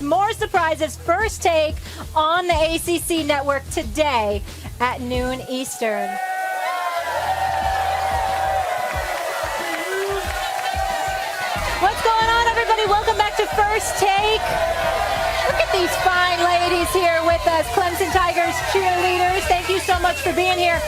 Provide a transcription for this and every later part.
more surprises. First Take on the ACC network today at noon Eastern. What's going on, everybody? Welcome back to First Take. Look at these fine ladies here with us, Clemson Tigers cheerleaders. Thank you so much for being here.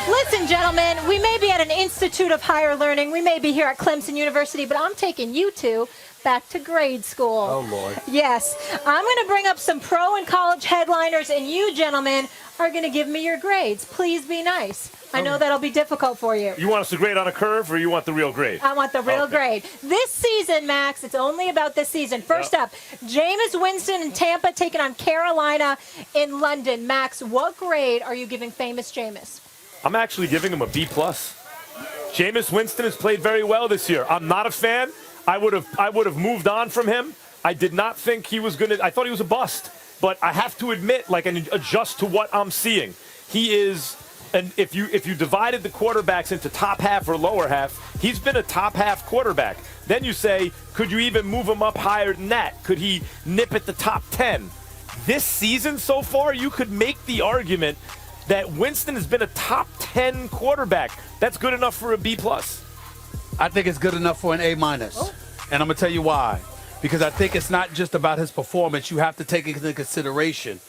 Listen, gentlemen, we may be at an Institute of Higher Learning. We may be here at Clemson University, but I'm taking you two back to grade school. Oh, Lord. Yes. I'm going to bring up some pro and college headliners, and you, gentlemen, are going to give me your grades. Please be nice. I know that'll be difficult for you. You want us to grade on a curve, or you want the real grade? I want the real grade. This season, Max, it's only about this season. First up, Jameis Winston in Tampa taking on Carolina in London. Max, what grade are you giving famous Jameis? I'm actually giving him a B+. Jameis Winston has played very well this year. I'm not a fan. I would have moved on from him. I did not think he was going to – I thought he was a bust. But I have to admit, and adjust to what I'm seeing. He is – and if you divided the quarterbacks into top half or lower half, he's been a top half quarterback. Then you say, could you even move him up higher than that? Could he nip at the top 10? This season so far, you could make the argument that Winston has been a top 10 quarterback. That's good enough for a B+. I think it's good enough for an A-. Oh. And I'm going to tell you why. Because I think it's not just about his performance. You have to take into consideration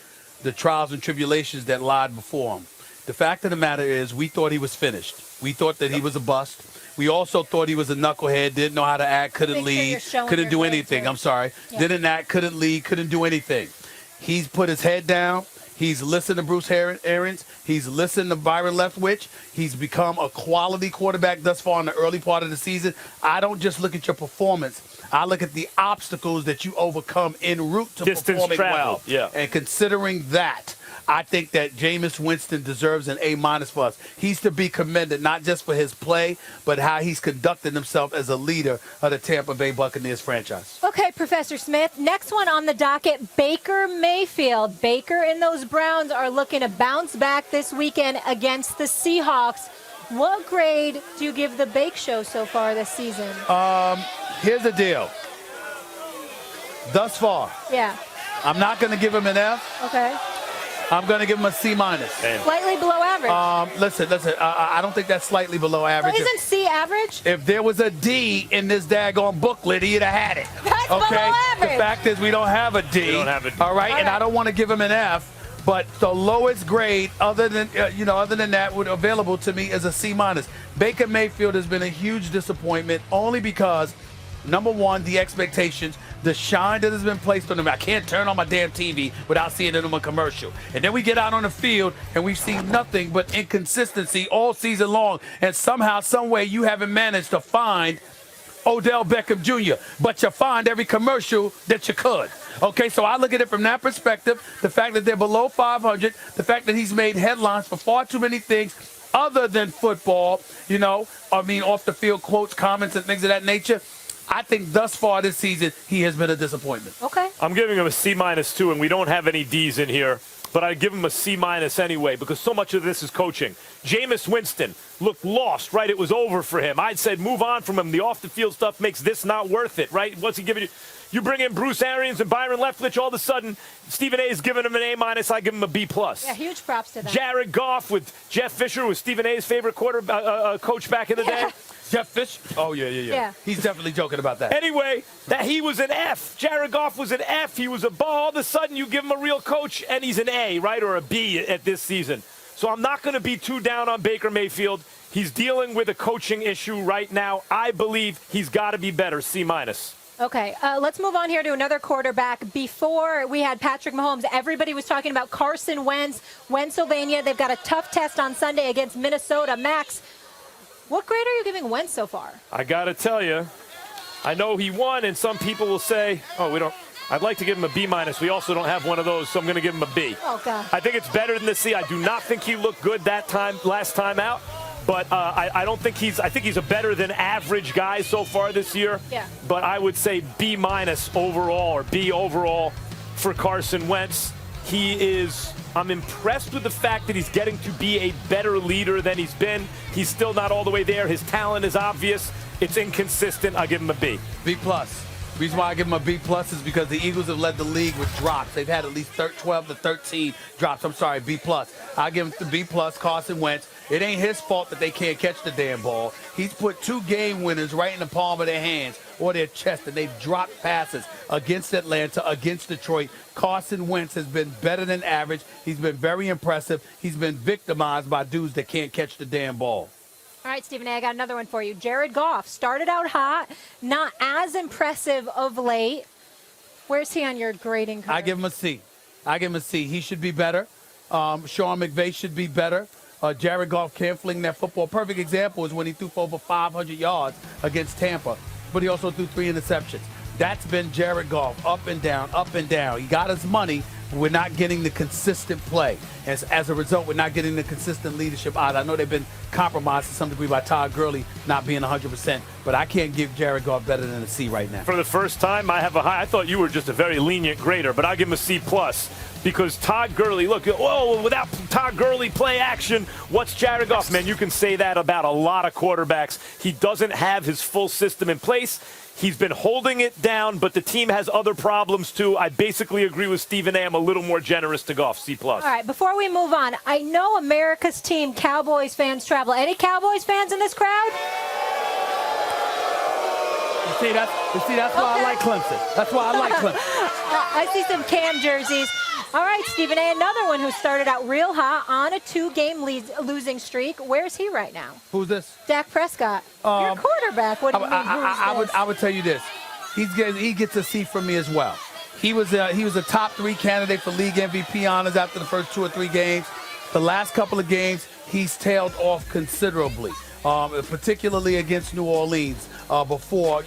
the trials and tribulations that lied before him. The fact of the matter is we thought he was finished. We thought that he was a bust. We also thought he was a knucklehead, didn't know how to act, couldn't lead, couldn't do anything. I'm sorry. Yeah. Didn't act, couldn't lead, couldn't do anything. He's put his head down. He's listened to Bruce Arians. He's listened to Byron Leftwich. He's become a quality quarterback thus far in the early part of the season. I don't just look at your performance. I look at the obstacles that you overcome en route to performing well. Yeah. And considering that, I think that Jameis Winston deserves an A- for us. He's to be commended not just for his play, but how he's conducted himself as a leader of the Tampa Bay Buccaneers franchise. Okay, Professor Smith. Next one on the docket, Baker Mayfield. Baker and those Browns are looking to bounce back this weekend against the Seahawks. What grade do you give the Bake Show so far this season? Here's the deal. Thus far, I'm not going to give him an F. Okay. I'm going to give him a C-. Slightly below average. Listen. I don't think that's slightly below average. Well, isn't C average? If there was a D in this daggone booklet, he'd have had it. That's below average. The fact is we don't have a D. We don't have a D. All right, and I don't want to give him an F. But the lowest grade, other than that, available to me is a C-. Baker Mayfield has been a huge disappointment, only because, number one, the expectations, the shine that has been placed on him. I can't turn on my damn TV without seeing it on a commercial. And then we get out on the field and we see nothing but inconsistency all season long. And somehow, some way, you haven't managed to find Odell Beckham Jr., but you find every commercial that you could. Okay, so I look at it from that perspective, the fact that they're below 500, the fact that he's made headlines for far too many things other than football, off the field quotes, comments, and things of that nature. I think thus far this season, he has been a disappointment. Okay. I'm giving him a C- too, and we don't have any Ds in here. But I'd give him a C- anyway because so much of this is coaching. Jameis Winston looked lost, right? It was over for him. I'd said move on from him. The off-the-field stuff makes this not worth it, right? What's he giving you? You bring in Bruce Arians and Byron Leftwich, all of a sudden, Stephen A is giving him an A-. I give him a B+. Yeah, huge props to them. Jared Goff with Jeff Fisher was Stephen A's favorite coach back in the day. Jeff Fisher? Oh, yeah. He's definitely joking about that. Anyway, that he was an F. Jared Goff was an F. He was a ball. All of a sudden, you give him a real coach, and he's an A, right, or a B at this season. So I'm not going to be too down on Baker Mayfield. He's dealing with a coaching issue right now. I believe he's got to be better, C-. Okay, let's move on here to another quarterback. Before we had Patrick Mahomes, everybody was talking about Carson Wentz, Pennsylvania. They've got a tough test on Sunday against Minnesota. Max, what grade are you giving Wentz so far? I got to tell you, I know he won, and some people will say, oh, we don't. I'd like to give him a B-. We also don't have one of those, so I'm going to give him a B. Oh, God. I think it's better than the C. I do not think he looked good last time out. But I don't think I think he's a better than average guy so far this year. Yeah. But I would say B- overall or B overall for Carson Wentz. I'm impressed with the fact that he's getting to be a better leader than he's been. He's still not all the way there. His talent is obvious. It's inconsistent. I'll give him a B. B+. Reason why I give him a B plus is because the Eagles have led the league with drops. They've had at least 12 to 13 drops. I'm sorry, B plus. I give him the B plus, Carson Wentz. It ain't his fault that they can't catch the damn ball. He's put 2 game winners right in the palm of their hands or their chest, and they've dropped passes against Atlanta, against Detroit. Carson Wentz has been better than average. He's been very impressive. He's been victimized by dudes that can't catch the damn ball. All right, Stephen A., I got another one for you. Jared Goff started out hot, not as impressive of late. Where's he on your grading curve? I give him a C. He should be better. Sean McVay should be better. Jared Goff can't fling that football. Perfect example is when he threw for over 500 yards against Tampa, but he also threw 3 interceptions. That's been Jared Goff, up and down, up and down. He got his money, but we're not getting the consistent play. As a result, we're not getting the consistent leadership out. I know they've been compromised to some degree by Todd Gurley not being 100%, but I can't give Jared Goff better than a C right now. For the first time, I have a high. I thought you were just a very lenient grader, but I'll give him a C+. Because Todd Gurley, look, without Todd Gurley play action, what's Jared Goff? Man, you can say that about a lot of quarterbacks. He doesn't have his full system in place. He's been holding it down, but the team has other problems too. I basically agree with Stephen A. I'm a little more generous to Goff, C+. All right, before we move on, I know America's team Cowboys fans travel. Any Cowboys fans in this crowd? You see, that's why I like Clemson. That's why I like Clemson. I see some Cam jerseys. All right, Stephen A., another one who started out real hot on a 2-game losing streak. Where's he right now? Who's this? Dak Prescott. Your quarterback. What do you mean, I would tell you this. He gets a C from me as well. He was a top 3 candidate for league MVP honors after the first 2 or 3 games. The last couple of games, he's tailed off considerably, particularly against New Orleans before,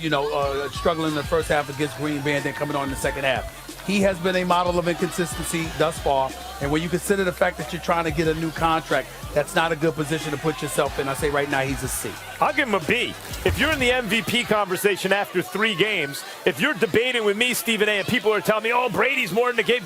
struggling in the first half against Green Bay and then coming on in the second half. He has been a model of inconsistency thus far, and when you consider the fact that you're trying to get a new contract, that's not a good position to put yourself in. I say right now he's a C. I'll give him a B. If you're in the MVP conversation after 3 games, if you're debating with me, Stephen A., and people are telling me, oh, Brady's more than the game,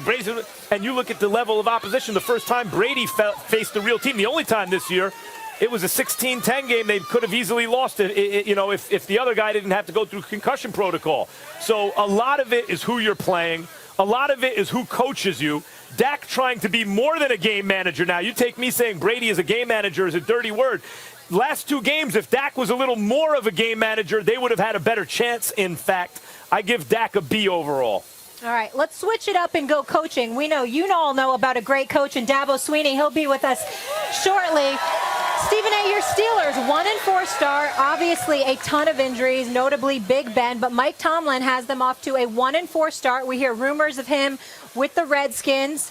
and you look at the level of opposition, the first time Brady faced the real team, the only time this year, it was a 16-10 game. They could have easily lost it, if the other guy didn't have to go through concussion protocol. So a lot of it is who you're playing. A lot of it is who coaches you. Dak trying to be more than a game manager now. You take me saying Brady is a game manager is a dirty word. Last 2 games, if Dak was a little more of a game manager, they would have had a better chance, in fact. I give Dak a B overall. All right, let's switch it up and go coaching. We know you all know about a great coach in Dabo Swinney. He'll be with us shortly. Stephen A., your Steelers, 1-4 start. Obviously, a ton of injuries, notably Big Ben, but Mike Tomlin has them off to a 1-4 start. We hear rumors of him with the Redskins.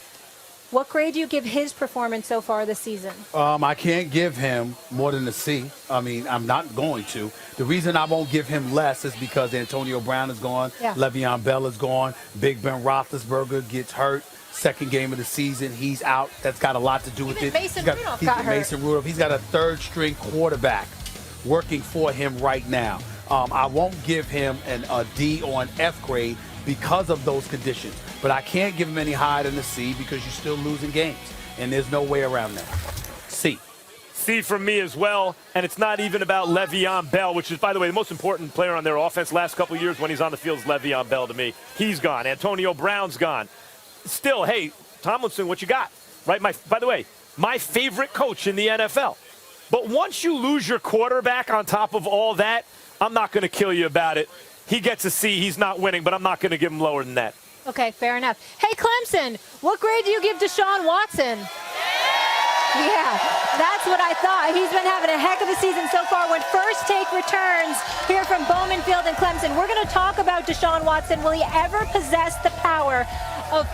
What grade do you give his performance so far this season? I can't give him more than a C. I mean, I'm not going to. The reason I won't give him less is because Antonio Brown is gone, Le'Veon Bell is gone, Big Ben Roethlisberger gets hurt. Second game of the season, he's out. That's got a lot to do with it. Mason Rudolph got hurt. Mason Rudolph. He's got a 3rd-string quarterback working for him right now. I won't give him a D or an F grade because of those conditions. But I can't give him any higher than a C because you're still losing games, and there's no way around that. C. C from me as well, and it's not even about Le'Veon Bell, which is, by the way, the most important player on their offense last couple of years when he's on the field is Le'Veon Bell to me. He's gone. Antonio Brown's gone. Still, hey, Tomlinson, what you got? Right? By the way, my favorite coach in the NFL. But once you lose your quarterback on top of all that, I'm not going to kill you about it. He gets a C. He's not winning, but I'm not going to give him lower than that. Okay, fair enough. Hey, Clemson, what grade do you give Deshaun Watson? Yeah, that's what I thought. He's been having a heck of a season so far. When First Take returns here from Bowman Field in Clemson, we're going to talk about Deshaun Watson. Will he ever possess the power of